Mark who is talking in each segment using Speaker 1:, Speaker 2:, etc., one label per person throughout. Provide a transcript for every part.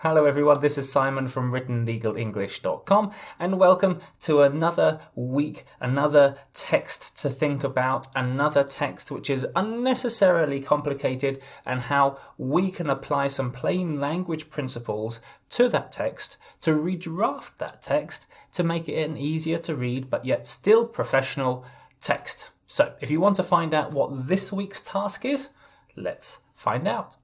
Speaker 1: Hello everyone, this is Simon from WrittenLegalEnglish.com and welcome to another week, another text to think about, another text which is unnecessarily complicated and how we can apply some plain language principles to that text, to redraft that text, to make it an easier to read but yet still professional text. So if you want to find out what this week's task is, let's find out.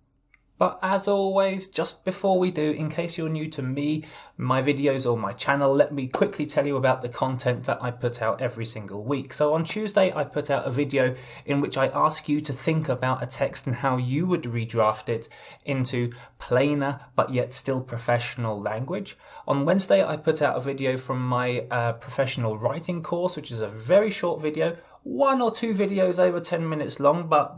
Speaker 1: But as always, just before we do, in case you're new to me, my videos or my channel, let me quickly tell you about the content that I put out every single week. So on Tuesday, I put out a video in which I ask you to think about a text and how you would redraft it into plainer but yet still professional language. On Wednesday, I put out a video from my professional writing course, which is a very short video, 1 or 2 videos over 10 minutes long, but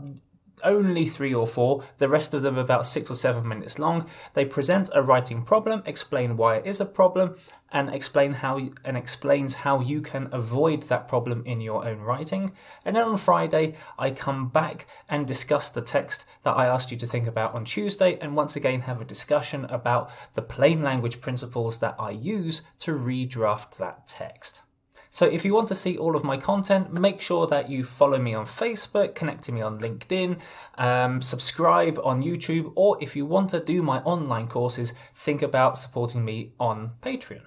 Speaker 1: only 3 or 4, the rest of them about 6 or 7 minutes long. They present a writing problem, explain why it is a problem, and explains how you can avoid that problem in your own writing. And then on Friday, I come back and discuss the text that I asked you to think about on Tuesday, and once again have a discussion about the plain language principles that I use to redraft that text. So if you want to see all of my content, make sure that you follow me on Facebook, connect to me on LinkedIn, subscribe on YouTube, or if you want to do my online courses, think about supporting me on Patreon.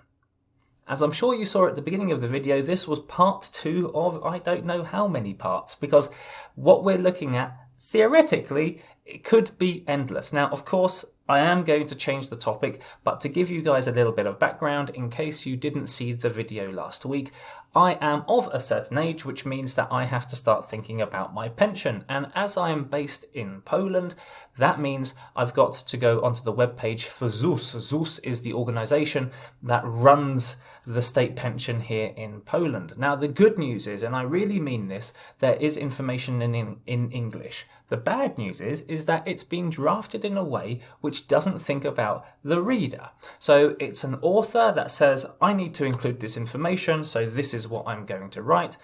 Speaker 1: As I'm sure you saw at the beginning of the video, this was part 2 of I don't know how many parts, because what we're looking at, theoretically, it could be endless. Now, of course, I am going to change the topic, but to give you guys a little bit of background, in case you didn't see the video last week, I am of a certain age, which means that I have to start thinking about my pension. And as I am based in Poland, that means I've got to go onto the webpage for ZUS. ZUS is the organization that runs the state pension here in Poland. Now, the good news is, and I really mean this, there is information in English. The bad news is that it's being drafted in a way which doesn't think about the reader. So it's an author that says, I need to include this information, so this is what I'm going to write.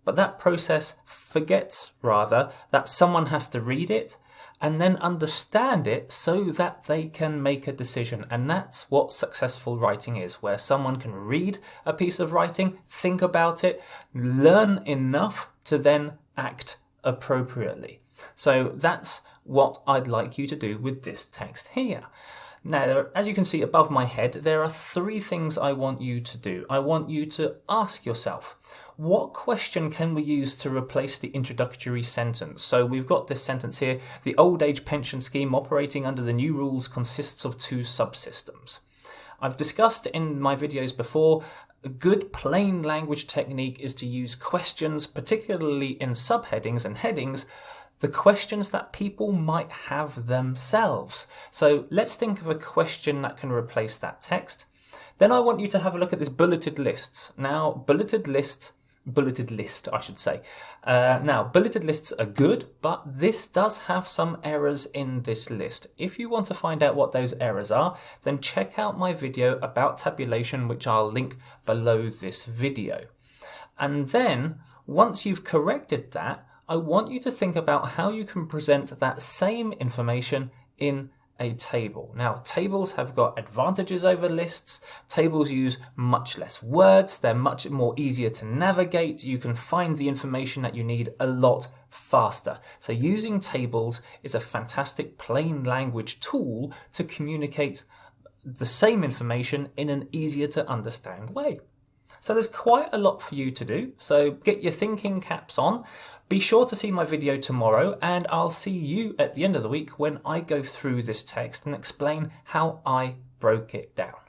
Speaker 1: But that process forgets, rather, that someone has to read it and then understand it so that they can make a decision. And that's what successful writing is, where someone can read a piece of writing, think about it, learn enough to then act appropriately. So that's what I'd like you to do with this text here. Now, as you can see above my head, there are 3 things I want you to do. I want you to ask yourself, what question can we use to replace the introductory sentence? So we've got this sentence here, the old age pension scheme operating under the new rules consists of 2 subsystems. I've discussed in my videos before, a good plain language technique is to use questions, particularly in subheadings and headings, the questions that people might have themselves. So let's think of a question that can replace that text. Then I want you to have a look at this bulleted lists. Now, bulleted list, I should say. Now, bulleted lists are good, but this does have some errors in this list. If you want to find out what those errors are, then check out my video about tabulation, which I'll link below this video. And then, once you've corrected that, I want you to think about how you can present that same information in a table. Now, tables have got advantages over lists. Tables use much less words. They're much more easier to navigate. You can find the information that you need a lot faster. So using tables is a fantastic plain language tool to communicate the same information in an easier to understand way. So there's quite a lot for you to do. So get your thinking caps on. Be sure to see my video tomorrow, and I'll see you at the end of the week when I go through this text and explain how I broke it down.